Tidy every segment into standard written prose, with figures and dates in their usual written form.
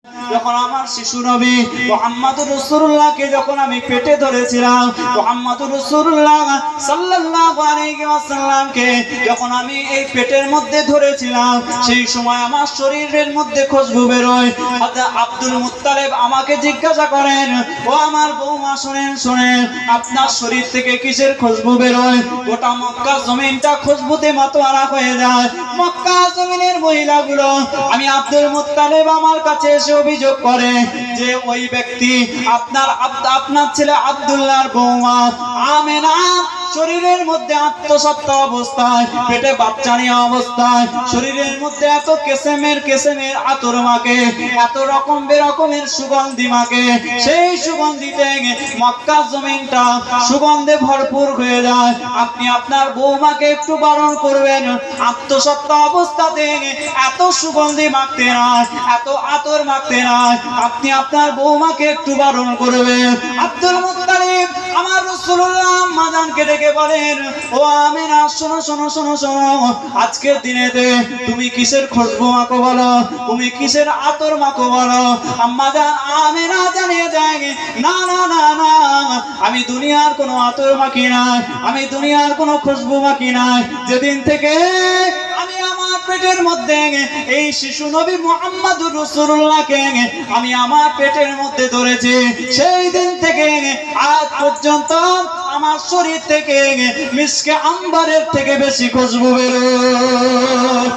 যখন আমার শিশু নবী মুহাম্মদুর রাসূলুল্লাহকে যখন আমি পেটে ধরেছিলাম, মুহাম্মদুর রাসূলুল্লাহ সাল্লাল্লাহু আলাইহি ওয়াসাল্লামকে যখন আমি এই পেটের মধ্যে ধরেছিলাম, সেই সময় আমার শরীরের মধ্যে খুশবু বেরোয়। হযরত আব্দুল মুত্তালিব আমাকে জিজ্ঞাসা করেন, ও আমার বৌমা শুনেন শুনেন, আপনার শরীর থেকে কিসের খুশবু বেরোয়? গোটা মক্কা জমিনটা খুশবুতে মাতোয়ারা হয়ে যায়। মক্কা জমিনের মহিলাগুলো, আমি আব্দুল মুত্তালিব আমার কাছে এসে অভিযোগ করে যে ওই ব্যক্তি আপনার ছেলে আব্দুল্লাহর বৌমা আমেনা শরীরের মধ্যে আত্মসত্ত্বা অবস্থায়, পেটে বাচ্চা নিয়ে অবস্থায়, শরীরের মধ্যে এত কেসেমের আতর মাকে, এত রকমের সুগন্ধি মাকে, সেই সুগন্ধিতে মক্কা জমিনটা সুগন্ধে ভরপুর হয়ে যায়। আপনি আপনার বৌমাকে একটু বারণ করবেন, আত্মসত্ত্বা অবস্থাতে এত সুগন্ধি মাখতে নয়, এত আতর মাখতে নয়, আপনি আপনার বৌমাকে একটু বারণ করবেন। আব্দুল মুত্তালিব আমার রাসূলুল্লাহ আম্মাজানকে ডেকে বলেন, ও আমিনা শোনো শোনো শোনো শোনো, আজকের দিনেতে তুমি কিসের খুশবু মাখো বলো, তুমি কিসের আতর মাখো বলো? আম্মাজান আমিনা জানিয়ে যায়, না না না না, আমি দুনিয়ার কোনো আতর মাখি নাই, আমি দুনিয়ার কোনো খুশবু মাখি নাই। যেদিন থেকে আমি আমার পেটের মধ্যে এই শিশু নবী মুহাম্মদুর রাসূলুল্লাহকে আমি আমার পেটের মধ্যে ধরেছি, সেই দিন থেকে আজ পর্যন্ত আমার শরীর থেকে মিশকে আম্বারের থেকে বেশি খুশবু বেরোয়।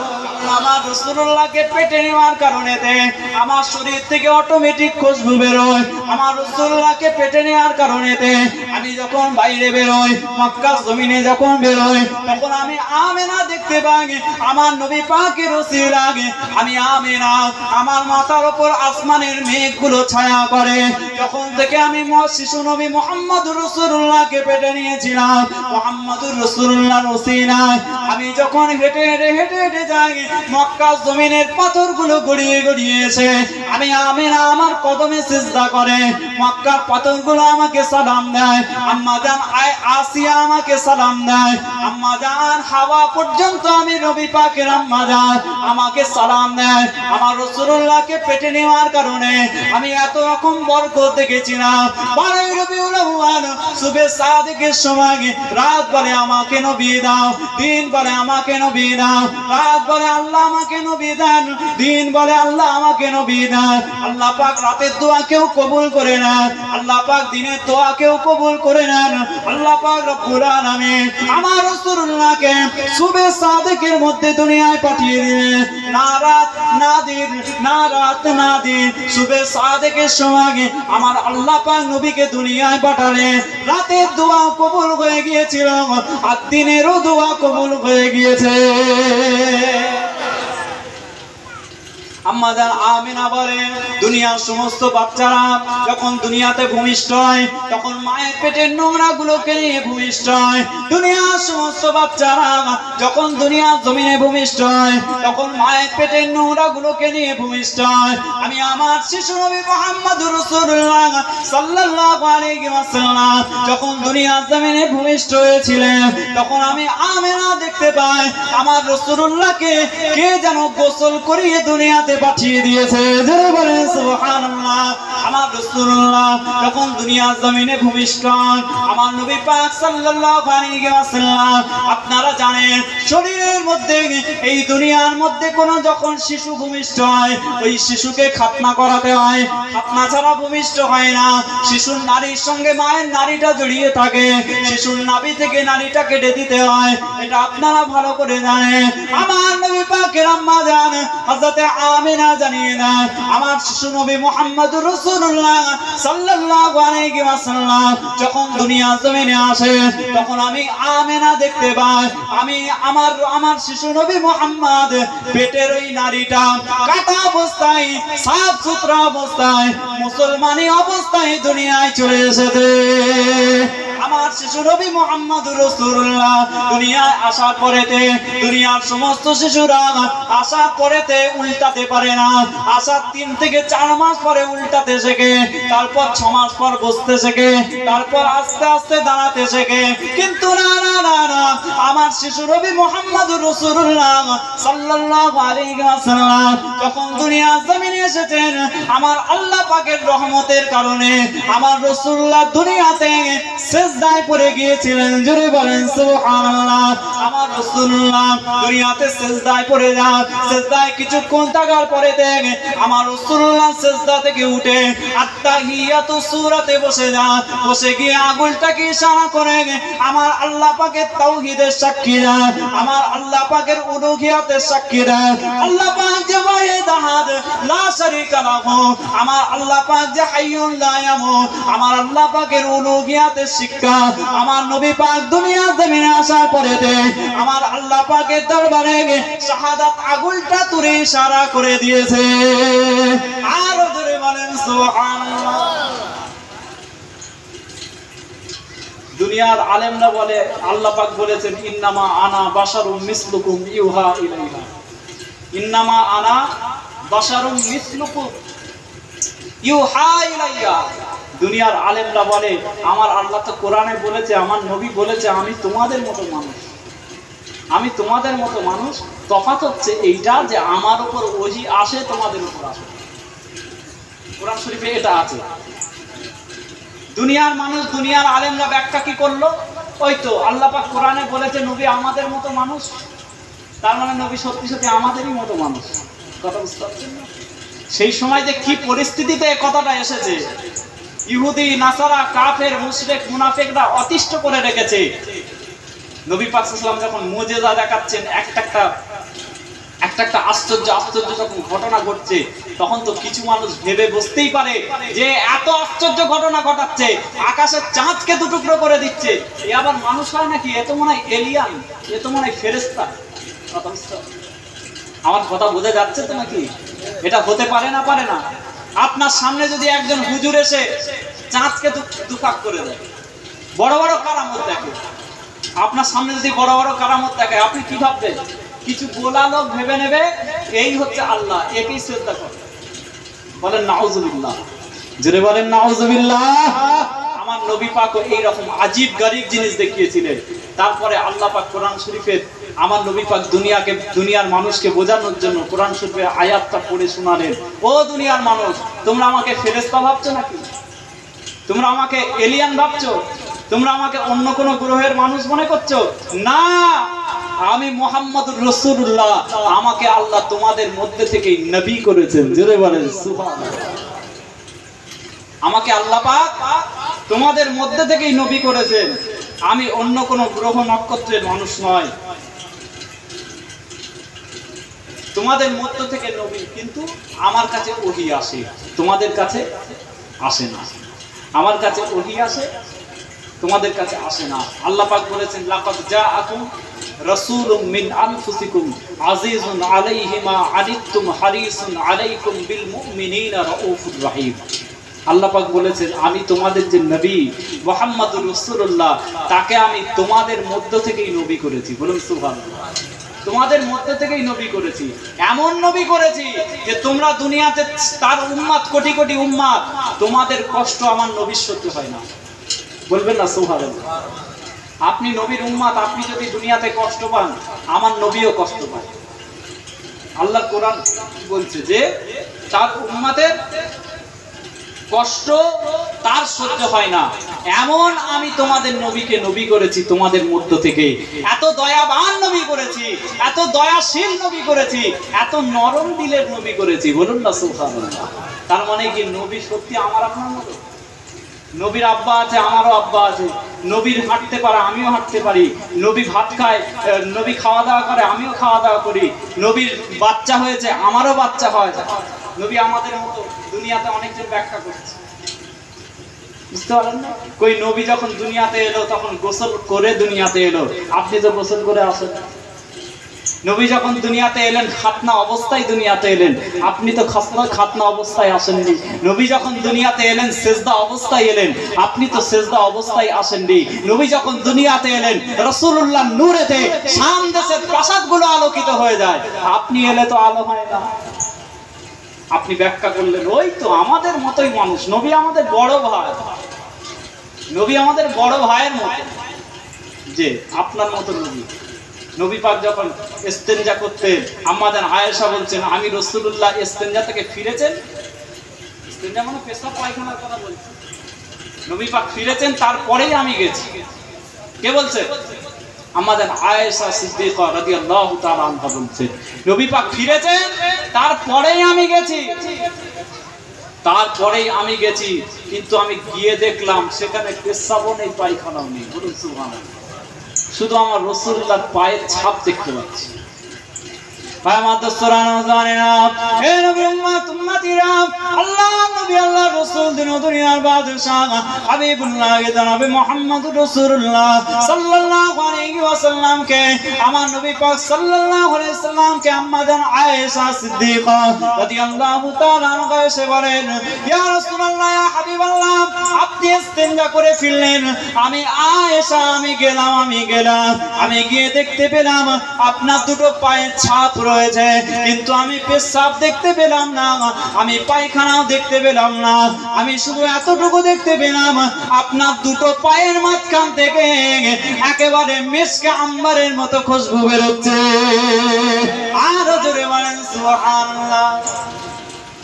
আমার রাসূলুল্লাহকে পেটে নেওয়ার কারণে আমার শরীর থেকে অটোমেটিক খুশবু বেরোয়। আমার রাসূলুল্লাহকে পেটে নেওয়ার কারণে আমি যখন বাইরে বেরোই, মক্কা জমিনে যখন বেরোই, তখন আমি আমেনা দেখতে পাই, আমার নবী পাকের ওসিলায় আমি আমেনা, আমার মাথার উপর আসমানের মেঘগুলো ছায়া করে। যখন থেকে আমি শিশু নবী মুহাম্মদুর রাসূলুল্লাহকে পেটে নিয়েছিলাম, মুহাম্মদুর রাসূলুল্লাহর ওসিলায় আমি যখন হেঁটে হেঁটে যাই, মক্কা জমিনের পাথরগুলো গড়িয়ে গড়িয়ে এসে আমি আমিনা আমার কদমে সিজদা করে, মক্কার পাথরগুলো আমাকে সালাম দেয়। আম্মা জান আসিয়া আমাকে সালাম দেয়, আম্মা জান হাওয়া পর্যন্ত আমি নবী পাকের আম্মা জান আমাকে সালাম দেয়। আমার রাসূলুল্লাহকে পেটে নেওয়ার কারণে আমি এত রকম বরকত দেখেছিলাম। 12 রবিউল আউয়াল সুবহে সাদিকের সময় রাত বলে আমাকে নবী দাও, দিন বলে আমাকে নবী দাও, রাত বলে আল্লাহ আমাকে নবী দেন, দিন বলে আল্লাহ আমাকে নবী দেন। আল্লাহ পাক রাতের দোয়া কেউ কবুল করে নেন, আল্লাহ পাক দিনের দোয়া কেউ কবুল করে নেন। আল্লাহ পাক রব্বুল আলামিন আমার রাসূলুল্লাহকে সুবহে সাদিকের মধ্যে দুনিয়ায় পাঠিয়ে দিলেন। না রাত না দিন, না রাত না দিন, সুবহে সাদিকের সময় আমার আল্লাহ পাক নবীকে দুনিয়ায় পাঠালেন। রাতের দোয়া কবুল হয়ে গিয়েছিল, আর দিনেরও দোয়া কবুল হয়ে গিয়েছে। আম্মা জান আমিনা বলেন, দুনিয়ার সমস্ত বাচ্চারা যখন দুনিয়াতে ভূমিষ্ঠ হয়, তখন মায়ের পেটের নোংরা গুলোকে নিয়ে ভূমিষ্ঠ হয়। দুনিয়ার সমস্ত বাচ্চারা যখন দুনিয়ার জমিনে ভূমিষ্ঠ হয়, তখন মায়ের পেটের নোংরা গুলোকে নিয়ে ভূমিষ্ঠ হয়। আমি আমার শিশু নবী মুহাম্মদুর রাসূলুল্লাহ সাল্লাল্লাহু আলাইহি ওয়াসাল্লাম যখন দুনিয়ার জমিনে ভূমিষ্ঠ হয়েছিলেন, তখন আমি আমিনা দেখতে পাই আমার রাসূলুল্লাহকে কে যেন গোসল করিয়ে দুনিয়াতে পাঠিয়ে দিয়েছে। যারা বলেন সুবহানাল্লাহ। আমার রাসূলুল্লাহ যখন দুনিয়ার জমিনে ভূমিষ্ঠ হন, আমার নবী পাক সাল্লাল্লাহু আলাইহি ওয়াসাল্লাম আপনারা জানেন, শরীরের মধ্যে এই দুনিয়ার মধ্যে কোন যখন শিশু ভূমিষ্ঠ হয়, ওই শিশুকে খাতনা করাতে হয়। খাতনা ছাড়া ভূমিষ্ঠ হয় না। শিশুর নারীর সঙ্গে মায়ের নারীটা জড়িয়ে থাকে, শিশুর নাভি থেকে নারীটা কেটে দিতে হয়, এটা আপনারা ভালো করে জানেন। আমার নবী পাকের আম্মা জান হযরত আমিনা জানিয়ে দেন, আমার শিশু নবী মুহাম্মদুর রাসূলুল্লাহ সাল্লাল্লাহু আলাইহি ওয়াসাল্লাম যখন দুনিয়ার জমিনে আসে, তখন আমি আমিনা দেখতে পাই আমি আমার শিশু নবী মুহাম্মদ পেটের ওই নারীটা কাটা অবস্থায়, সাফ সুতরা অবস্থায়, মুসলমানি অবস্থায় দুনিয়ায় চলে এসেছে। আমার শিশু নবী মুহাম্মদুর রাসূলুল্লাহ দুনিয়ায় আসার পরেতে দুনিয়ার সমস্ত শিশুরা আসার পরেতে উল্টাতে পারে না। আসার 3 থেকে 4 মাস পরে উল্টাতে শেখে, তারপর 6 মাস পর বসতে শেখে, তারপর আস্তে আস্তে দাঁড়াতে শেখে। কিন্তু না না না না, আমার শিশু নবী মুহাম্মদুর রাসূলুল্লাহ সাল্লাল্লাহু আলাইহি ওয়াসাল্লাম যখন দুনিয়ার জমিনে এসেছেন, আমার আল্লাহ পাকের রহমতের কারণে আমার রাসূলুল্লাহ দুনিয়াতে সিজদায় পড়ে গিয়েছিলেন। জোরে বলেন সুবহানাল্লাহ। আমার রাসূলুল্লাহ দুনিয়াতে সিজদায় পড়ে যান, সিজদায় কিছুক্ষণ থাকার পরে দেখে আমার রাসূলুল্লাহ সিজদা থেকে উঠে আত্তাহিয়াতু সূরাতে বসে যান। বসে গিয়ে আঙ্গুলটাকে ইশারা করে আমার আল্লাহ পাকের তাওহীদের সাক্ষী দেন, আমার আল্লাহ পাকের উলুহিয়াতের সাক্ষী দেন। আল্লাহ পাক যে ওয়াহিদ আহাদ লা শারীকা লাহু, আমার আল্লাহ পাক যে হাইয়ুন লা ইয়ামুত, আমার আল্লাহ পাকের উলুহিয়াতের শিক্ষা আমার নবী পাক দুনিয়ার জমিনে আসার পরে আমার আল্লাহ পাকের দরবারে শাহাদাত আঙ্গুলটা তুলে ইশারা করে দিয়েছে। আর জোরে বলেন সুবহানাল্লাহ। দুনিয়ার আলেমরা বলে আল্লাহ পাক বলেছেন ইন্নামা আনা বাশারুম মিসলুকুম ইউহা ইলাইহা, ইন্নামা আনা বাশারুম মিসলুকুম ইউহা ইলাইহা। দুনিয়ার আলেমরা বলে আমার আল্লাহ তো কোরআনে বলেছে, আমার নবী বলেছে আমি তোমাদের মতো মানুষ, আমি তোমাদের মতো মানুষ। তফাৎ হচ্ছে এইটা যে আমার উপর ওহী আসে, তোমাদের উপর আসে। কোরআন শরীফে এটা আছে। দুনিয়ার মানুষ দুনিয়ার আলেমরা ব্যাখ্যা কি করলো? ওই তো আল্লাহ পাক কোরআনে বলেছে নবী আমাদের মতো মানুষ, তার মানে নবী সত্যি সত্যি আমাদেরই মতো মানুষ। কথা বুঝতে পারছেন না? সেই সময় যে কি পরিস্থিতিতে কথাটা এসেছে, ইহুদি নাসারা কাফের মুশরিক মুনাফিকরা অতিষ্ঠ করে রেখেছে। নবী পাক সাল্লাল্লাহু আলাইহি ওয়াসাল্লাম যখন মুজিজা দেখাচ্ছেন, একটা আশ্চর্য যখন ঘটনা ঘটছে, তখন তো কিছু মানুষ ভেবে বুঝতেই পারে যে এত আশ্চর্য ঘটনা ঘটাচ্ছে, আকাশের চাঁদকে দুটুকরো করে দিচ্ছে, এ আবার মানুষ হয় নাকি? এ তো মনে হয় এলিয়ান, এ তো মনে হয় ফেরেশতা। আমার কথা বোঝা যাচ্ছে তো নাকি? এটা হতে পারে না, পারে না? আপনার সামনে যদি একজন হুজুর এসে চাঁদকে দুফাক করে দেয়, বড় বড় কারামত দেখে, আপনার সামনে যদি বড় বড় কারামত দেখে, আপনি কি ভাববেন? কিছু গোলা লোক ভেবে নেবে এই হচ্ছে আল্লাহ, একেই শ্রদ্ধা করে। বলেন নাউজুবিল্লাহ, জোরে বলেন নাউজুবিল্লাহ। আমার নবী পাক এইরকম আজীব গরীব জিনিস দেখিয়েছিলেন। তারপরে আল্লাহ পাক কোরআন শরীফের আমার নবী পাক দুনিয়ার মানুষকে বোঝানোর জন্য কোরআন শরীফের আয়াতটা পড়ে শোনালেন। ও দুনিয়ার মানুষ, তোমরা আমাকে ফেরেশতা ভাবছো নাকি? তোমরা আমাকে এলিয়ান ভাবছো? তোমরা আমাকে অন্য কোন গ্রহের মানুষ মনে করছো? না, আমি মুহাম্মদুর রাসূলুল্লাহ, আমাকে আল্লাহ তোমাদের মধ্যে থেকেই নবী করেছেন। জোরে বলেন সুবহানাল্লাহ। আমাকে আল্লাহ পাক তোমাদের মধ্যে থেকেই নবী করেছেন। আমি অন্য কোন গ্রহ নক্ষত্রের মানুষ নয়, তোমাদের মধ্য থেকে নবী। কিন্তু আমার কাছে ওহী আসে, তোমাদের কাছে আসে না। আমার কাছে ওহী আসে, তোমাদের কাছে আসে না। আল্লাহ পাক বলেছেন লাকাদ জাআকুম রাসূলুম মিন আনফুসিকুম আজিজুন আলাইহি মা আনিতুম হারিসুন আলাইকুম বিল মুমিনিনা রাউফুর রহিম। আল্লাহ পাক বলেছেন আমি তোমাদের যে নবী মুহাম্মদুর রাসূলুল্লাহ, তাকে আমি তোমাদের মধ্য থেকেই নবী করেছি। বলুন সুবহানাল্লাহ। তোমাদের মধ্যে থেকেই নবী করেছি, এমন নবী করেছি যে তোমরা দুনিয়াতে তার উম্মত, কোটি কোটি উম্মত, তোমাদের কষ্ট আমার নবীর সহ্য হয় না। বলবেন না সুবহানাল্লাহ? আপনি নবীর উম্মত, আপনি যদি দুনিয়াতে কষ্ট পান, আমার নবীও কষ্ট পায়। আল্লাহ কোরআন বলছে যে তার উম্মতের কষ্ট তার সহ্য হয় না, এমন আমি তোমাদের নবীকে নবী করেছি তোমাদের মধ্য থেকে। এত দয়াবান নবী করেছি, এত দয়াশীল নবী করেছি, এত নরম দিলের নবী করেছি। বলুন না সুবহানাল্লাহ। তার মানে কি নবী সত্যি আমার আপনার মতো? নবীর আব্বা আছে, আমারও আব্বা আছে। নবীর হাঁটতে পারে, আমিও হাঁটতে পারি। নবী ভাত খায়, নবী খাওয়া দাওয়া করে, আমিও খাওয়া দাওয়া করি। নবীর বাচ্চা হয়েছে, আমারও বাচ্চা হয়। নবী আমাদের মতো। দুনিয়াতে অনেকজন ব্যাখ্যা করছে, বুঝতে পারলেন না? কই নবী যখন দুনিয়াতে এলো তখন গোসল করে দুনিয়াতে এলো, আপনি তো গোসল করে আসেন। নবী যখন দুনিয়াতে এলেন খাতনা অবস্থায় দুনিয়াতে এলেন, আপনি তো খাতনা অবস্থায় আসেননি। নবী যখন দুনিয়াতে এলেন সেজদা অবস্থায় এলেন, আপনি তো সেজদা অবস্থায় আসেননি। নবী যখন দুনিয়াতে এলেন রাসূলুল্লাহ নূরেতে শাম দেশের প্রাসাদগুলো আলোকিত হয়ে যায়, আপনি এলে তো আলো হয় না। আপনি ব্যাখ্যা করলেন ওই তো আমাদের মতোই মানুষ, নবী আমাদের বড় ভাই, নবী আমাদের বড় ভাইয়ের মতো। যে আপনার মতো নবী, নবী পাক যখন ইস্তেনজা করতেন, আম্মা জান আয়েশা বলছেন আমি রাসূলুল্লাহ ইস্তেনজা থেকে ফিরেছেন, ইস্তেনজা মানে পেশাব পায়খানার কথা বলছেন, নবী পাক ফিরেছেন তারপরেই আমি গেছি। কে বলছে? আম্মা জান আয়েশা সিদ্দিকা রাদিয়াল্লাহু তাআলা আনহা বলছেন নবী পাক ফিরেছেন তারপরেই আমি গেছি, তারপরেই আমি গেছি। কিন্তু আমি গিয়ে দেখলাম সেখানে পেশাবও নেই, পায়খানাও নেই। বলুন সুবহানাল্লাহ। শুধু আমার রাসূলুল্লাহর পায়ের ছাপ দেখতে পাচ্ছি। ভাই মাদ্রাসার জানেনা হে নবী উম্মত উম্মতিরা, আল্লাহ নবী আল্লাহ রাসূল দিন দুনিয়ার বাদশাহ হাবিবুল্লাহ জনাব মুহাম্মদুর রাসূলুল্লাহ সাল্লাল্লাহু আলাইহি ওয়াসাল্লাম কে, আমার নবী পাক সাল্লাল্লাহু আলাইহি ওয়াসাল্লাম কে আম্মা জান আয়েশা সিদ্দিকা রাদিয়াল্লাহু তাআলা আনহা এসে বলেন ইয়া রাসূলুল্লাহ ইয়া হাবিবাল্লাহ, আপনি ইস্তেনজা করে ফিরলেন, আমি আয়েশা আমি গেলাম, আমি গিয়ে দেখতে পেলাম আপনার দুটো পায়ের ছাপ রয়েছে, কিন্তু আমি পেশাব দেখতে পেলাম না, আমি পায়খানাও দেখতে পেলাম না। আমি শুধু এতটুকু দেখতে পেলাম আপনার দুটো পায়ের মাঝখান থেকে একেবারে মিশকে আম্বারের মতো খুশবু বেরোচ্ছে। আরো জোরে বলেন সুবহানাল্লাহ।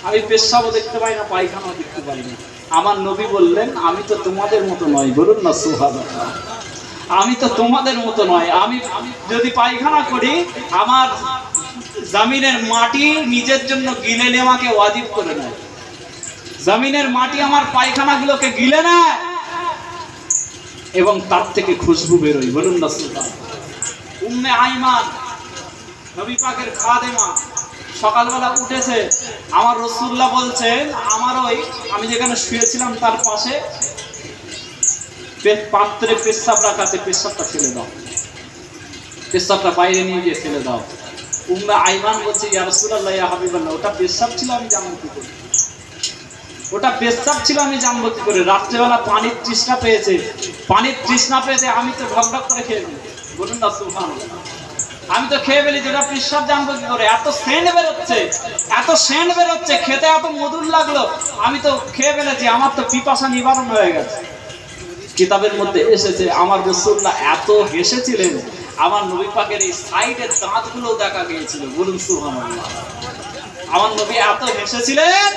আমি পেশাবও দেখতে পাই না, পায়খানাও দেখতে পাই না। আমার নবী বললেন আমি তো তোমাদের মতো নই। বলুন না সুবহানাল্লাহ। আমি তো তোমাদের মতো নয়। আমি যদি পায়খানা করি, আমার জমিনের মাটি নিজের জন্য গিলে নেওয়াকে ওয়াজিব করে নেয়। জমিনের মাটি আমার পায়খানাগুলোকে গিলে নেয় এবং তার থেকে খুশবু বেরোয়। বলুন না সুবহানাল্লাহ। উম্মে আইমান নবী পাকের খাদেমা সকালবেলা উঠেছে, আমার রাসূলুল্লাহ বলছেন আমার ওই আমি যেখানে শুয়েছিলাম তার পাশে পাত্রে পেশাব রাখা আছে, পেশাবটা ফেলে দাও, পেশাবটা বাইরে নিয়ে গিয়ে ফেলে দাও। উম্মে আইমান বলছে ইয়া রাসূলুল্লাহ ইয়া হাবিবাল্লাহ, ওটা পেশাব ছিল, আমি জানবো কি করে? ওটা পেশাব ছিল, আমি জানবো কি করে? রাত্রেবেলা পানির তৃষ্ণা পেয়েছে, আমি তো ঢক ঢক করে খেয়ে ফেলি। বলুন না সুবহানাল্লাহ। আমি তো খেয়ে ফেলি, যেটা পেশাব জানবো কি করে? এত সেন্ট বেরোচ্ছে, খেতে এত মধুর লাগলো, আমি তো খেয়ে ফেলেছি, আমার তো পিপাসা নিবারণ হয়ে গেছে। কিতাবের মধ্যে এসেছে আমার রাসূলুল্লাহ এত হেসেছিলেন, আমার নবী পাকের এই সাইডের দাঁতগুলো দেখা গিয়েছিল। বলুন সুবহানাল্লাহ। আমার নবী এত হেসেছিলেন,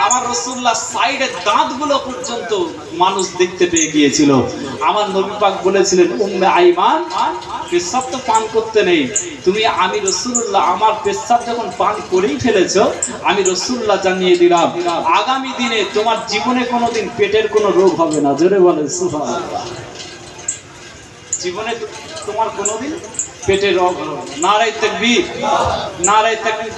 আমার রাসূলুল্লাহ সাইডের দাঁতগুলো পর্যন্ত মানুষ দেখতে পেয়ে গিয়েছিল। আমার নবী পাক বলেছিলেন উম্মে আইমান, পেশাব তো পান করতে নেই, আমি রাসূলুল্লাহ আমার পেশাব যখন পান করেই ফেলেছো, আমি রাসূলুল্লাহ জানিয়ে দিলাম আগামী দিনে তোমার জীবনে কোনোদিন পেটের কোনো রোগ হবে না। জোরে বলেন সুবহানাল্লাহ। জীবনে তোমার কোনোদিন পেটের রোগ হবে না। নারায়ে তাকবীর, নারায়ে তাকবীর।